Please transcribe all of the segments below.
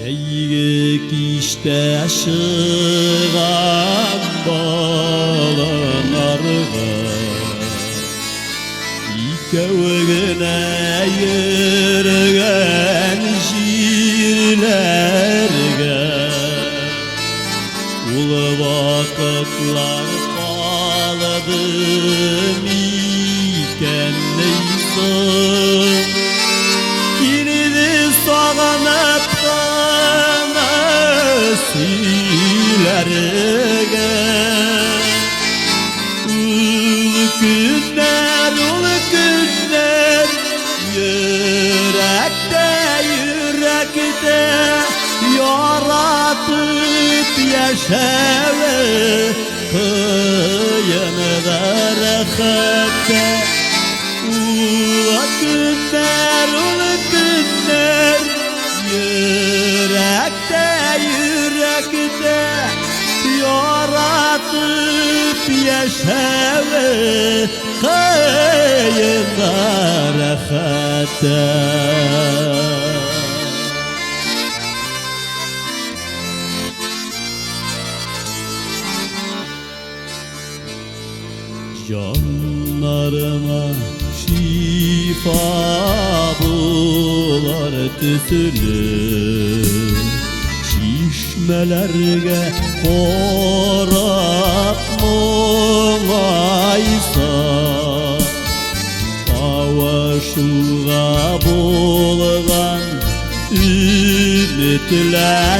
Eğik işte aşıgan balanarga İkevgine yürgen jirlerge Ulu vakıtlar kaladım iken neyse Yine de sağanıp silerge Ulu günler yürekte yaratıp yaşağı kıyınıda rahatte Ulu günler yürekte yaratıp yaşağı kıyınıda rahatte Canlarıma şifa bular tüsülü Şişmelerge korak moğaysa Avaşuğa bulgan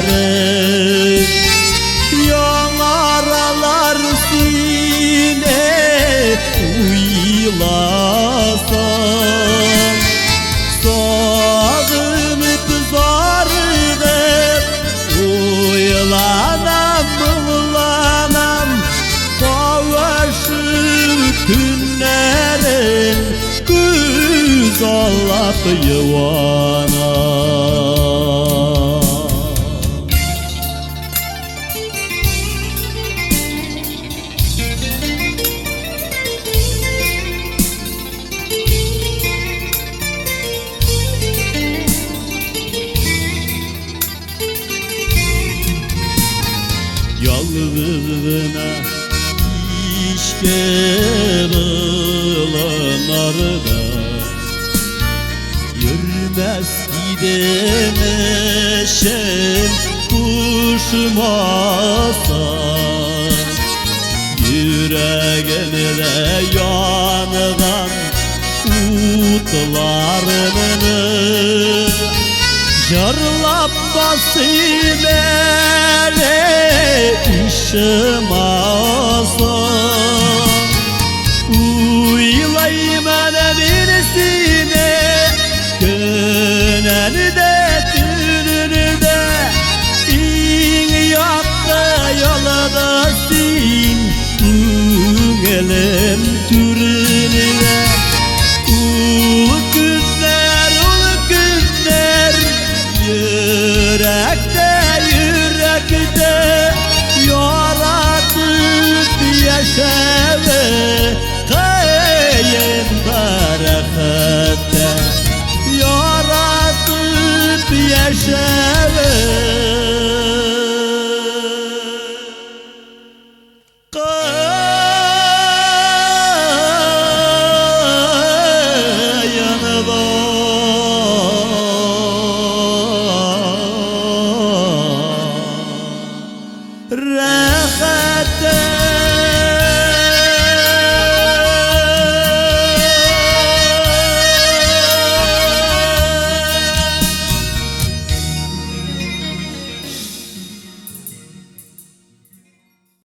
ümitlerim Yanaralar sine uylasan Sağınıp zargıp uylanam Kavaşıp günlerin göz allap yuvanam Yalgızına işke kılanarda Yürmez gidemeşen kuşmasa Yüreğimde yanıgan utlarını Jarlap basayım ele işim azam Uylayım ele birisine Gönelde türünde İn yaptı yolda sin Üngelim türünde Ulu günler Yürekte yaratıp yaşağı kıyında rahatte Yaratıp yaşağı